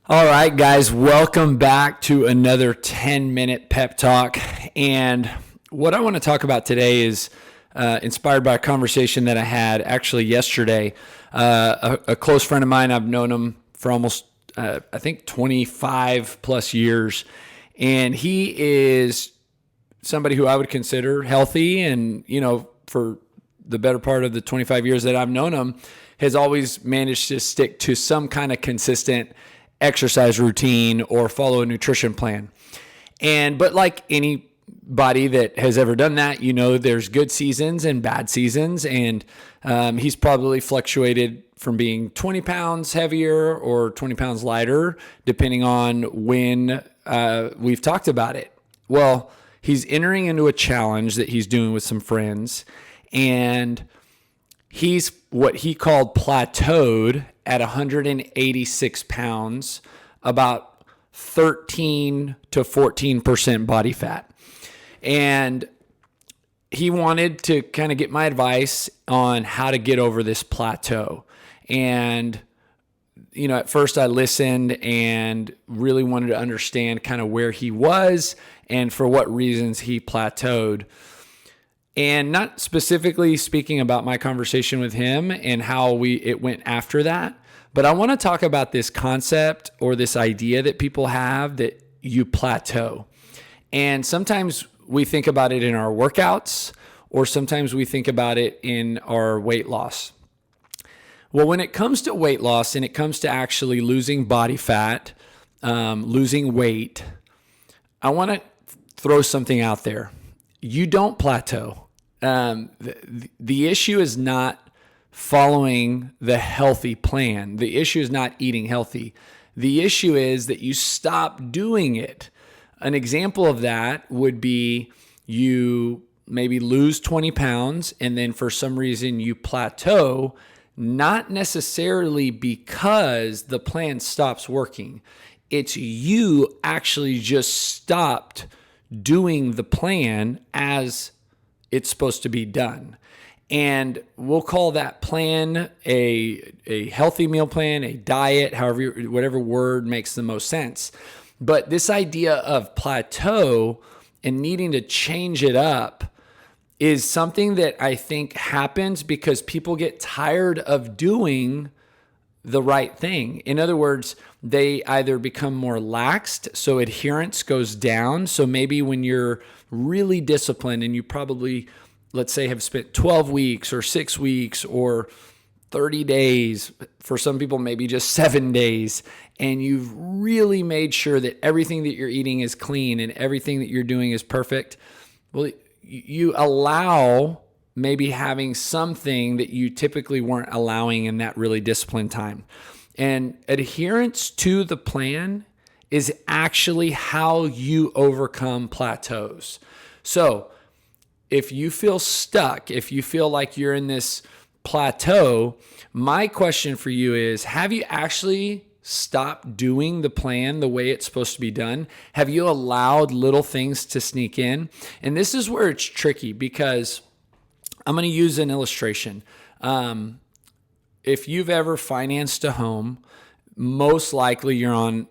All right, guys, welcome back to another 10-minute pep talk. And what I want to talk about today is inspired by a conversation that I had actually yesterday. A close friend of mine, I've known him for almost, I think, 25 plus years. And he is somebody who I would consider healthy. And, for the better part of the 25 years that I've known him, has always managed to stick to some kind of consistent exercise routine or follow a nutrition plan. But like anybody that has ever done that, there's good seasons and bad seasons. And he's probably fluctuated from being 20 pounds heavier or 20 pounds lighter, depending on when we've talked about it. Well, he's entering into a challenge that he's doing with some friends, and he's what he called plateaued at 186 pounds, about 13 to 14% body fat. And he wanted to kind of get my advice on how to get over this plateau. And, at first I listened and really wanted to understand kind of where he was and for what reasons he plateaued. And not specifically speaking about my conversation with him and how it went after that, but I want to talk about this concept or this idea that people have that you plateau. And sometimes we think about it in our workouts, or sometimes we think about it in our weight loss. Well, when it comes to weight loss and it comes to actually losing body fat, losing weight, I want to throw something out there. You don't plateau. The issue is not following the healthy plan. The issue is not eating healthy. The issue is that you stop doing it. An example of that would be you maybe lose 20 pounds and then for some reason you plateau, not necessarily because the plan stops working. It's you actually just stopped doing the plan as it's supposed to be done. And we'll call that plan a healthy meal plan, a diet, whatever word makes the most sense. But this idea of plateau and needing to change it up is something that I think happens because people get tired of doing the right thing. In other words, they either become more laxed, so adherence goes down. So maybe when you're really disciplined and you probably, let's say, have spent 12 weeks or 6 weeks or 30 days, for some people maybe just 7 days, and you've really made sure that everything that you're eating is clean and everything that you're doing is perfect, well, you allow maybe having something that you typically weren't allowing in that really disciplined time. And adherence to the plan is actually how you overcome plateaus. So if you feel stuck, if you feel like you're in this plateau, my question for you is, have you actually stopped doing the plan the way it's supposed to be done? Have you allowed little things to sneak in? And this is where it's tricky, because I'm going to use an illustration. If you've ever financed a home, most likely you're on,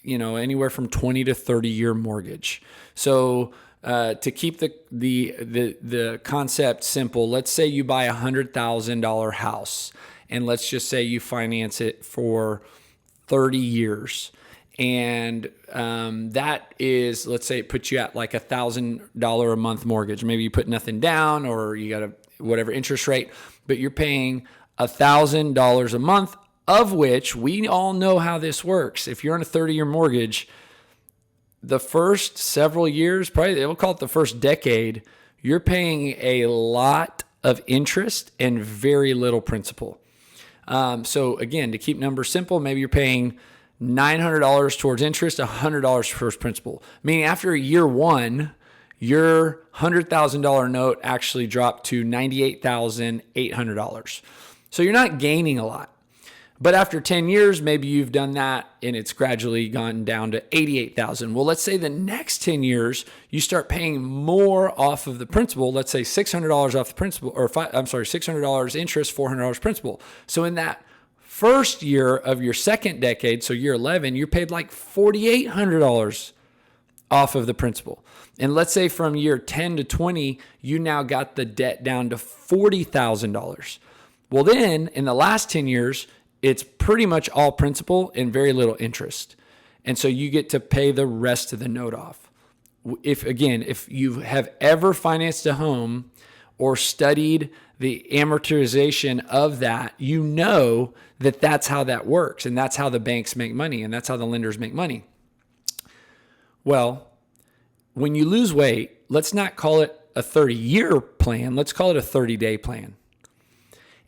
anywhere from 20 to 30 year mortgage. So to keep the concept simple, let's say you buy $100,000 house, and let's just say you finance it for 30 years. And that is, let's say it puts you at like $1,000 a month mortgage. Maybe you put nothing down, or you got whatever interest rate, but you're paying $1,000 a month, of which we all know how this works. If you're on a 30-year mortgage, the first several years, probably they'll call it the first decade, you're paying a lot of interest and very little principal. So again, to keep numbers simple, maybe you're paying $900 towards interest, $100 towards principal. Meaning after year one, your $100,000 note actually dropped to $98,800. So you're not gaining a lot. But after 10 years, maybe you've done that and it's gradually gone down to $88,000. Well, let's say the next 10 years, you start paying more off of the principal. Let's say $600 off the principal, $600 interest, $400 principal. So in that first year of your second decade, so year 11, you're paid like $4,800 off of the principal. And let's say from year 10 to 20, you now got the debt down to $40,000. Well, then in the last 10 years, it's pretty much all principal and very little interest. And so you get to pay the rest of the note off. If you have ever financed a home or studied the amortization of that, you know that that's how that works. And that's how the banks make money. And that's how the lenders make money. Well, when you lose weight, let's not call it a 30-year plan. Let's call it a 30-day plan.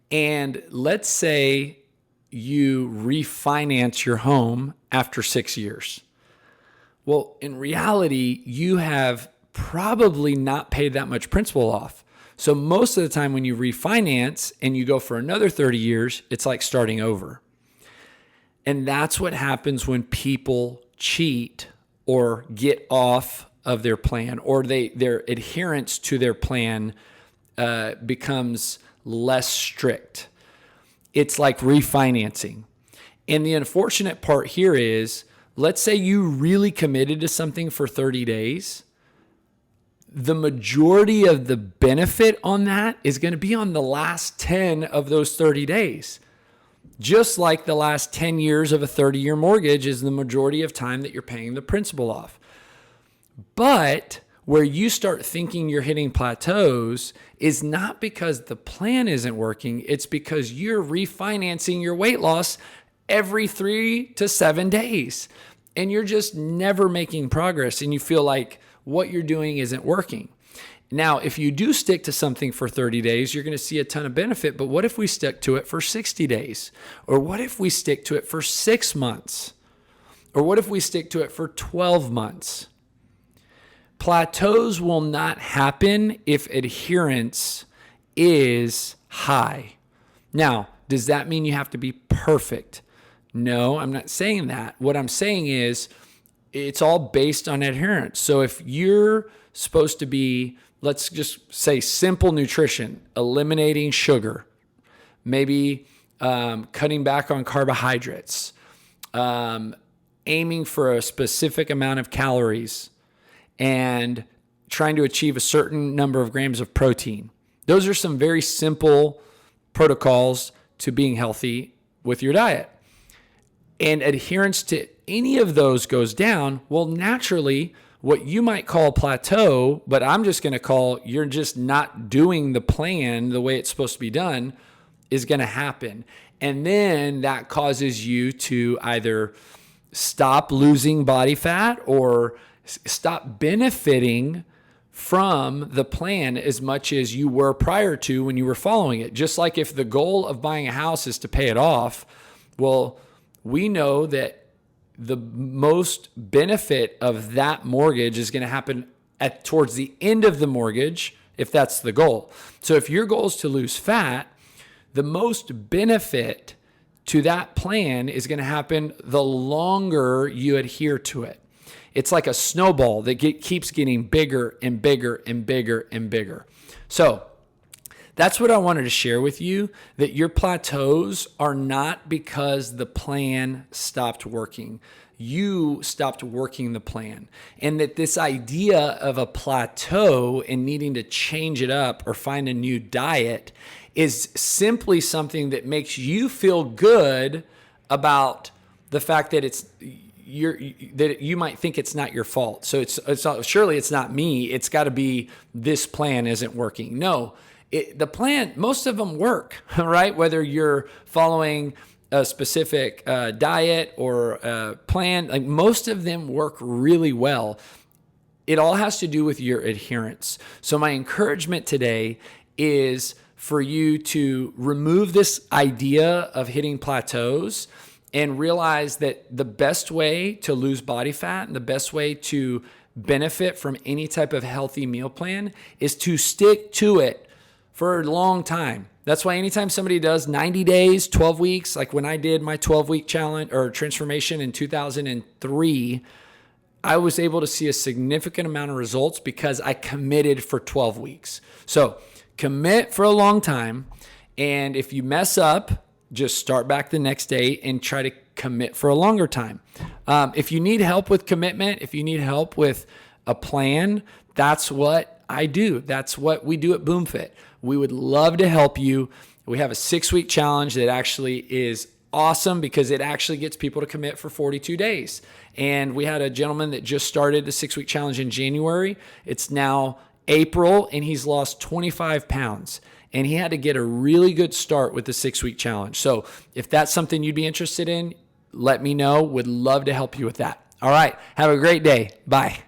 And let's say you refinance your home after 6 years. Well, in reality, you have probably not paid that much principal off. So most of the time when you refinance and you go for another 30 years, it's like starting over. And that's what happens when people cheat or get off of their plan, or their adherence to their plan becomes less strict. It's like refinancing. And the unfortunate part here is, let's say you really committed to something for 30 days. The majority of the benefit on that is going to be on the last 10 of those 30 days. Just like the last 10 years of a 30-year mortgage is the majority of time that you're paying the principal off. But where you start thinking you're hitting plateaus is not because the plan isn't working. It's because you're refinancing your weight loss every 3 to 7 days. And you're just never making progress. And you feel like what you're doing isn't working. Now, if you do stick to something for 30 days, you're going to see a ton of benefit. But what if we stick to it for 60 days? Or what if we stick to it for 6 months? Or what if we stick to it for 12 months? Plateaus will not happen if adherence is high. Now, does that mean you have to be perfect? No, I'm not saying that. What I'm saying is it's all based on adherence. So if you're supposed to be, let's just say simple nutrition, eliminating sugar, maybe cutting back on carbohydrates, aiming for a specific amount of calories, and trying to achieve a certain number of grams of protein. Those are some very simple protocols to being healthy with your diet. And adherence to any of those goes down, well, naturally, what you might call a plateau, but I'm just going to call you're just not doing the plan the way it's supposed to be done, is going to happen. And then that causes you to either stop losing body fat or stop benefiting from the plan as much as you were prior to when you were following it. Just like if the goal of buying a house is to pay it off, well, we know that the most benefit of that mortgage is going to happen towards the end of the mortgage, if that's the goal. So if your goal is to lose fat, the most benefit to that plan is going to happen the longer you adhere to it. It's like a snowball that keeps getting bigger and bigger and bigger and bigger. So that's what I wanted to share with you, that your plateaus are not because the plan stopped working. You stopped working the plan. And that this idea of a plateau and needing to change it up or find a new diet is simply something that makes you feel good about the fact that that you might think it's not your fault. So surely it's not me. It's got to be this plan isn't working. No, the plan, most of them work, right? Whether you're following a specific diet or a plan, like most of them work really well. It all has to do with your adherence. So my encouragement today is for you to remove this idea of hitting plateaus and realize that the best way to lose body fat and the best way to benefit from any type of healthy meal plan is to stick to it for a long time. That's why anytime somebody does 90 days, 12 weeks, like when I did my 12-week challenge or transformation in 2003, I was able to see a significant amount of results because I committed for 12 weeks. So commit for a long time. And if you mess up, just start back the next day and try to commit for a longer time. If you need help with commitment, if you need help with a plan, that's what I do. That's what we do at BoomFit. We would love to help you. We have a 6-week challenge that actually is awesome because it actually gets people to commit for 42 days. And we had a gentleman that just started the 6-week challenge in January. It's now April, and he's lost 25 pounds. And he had to get a really good start with the 6-week challenge. So if that's something you'd be interested in, let me know. Would love to help you with that. All right. Have a great day. Bye.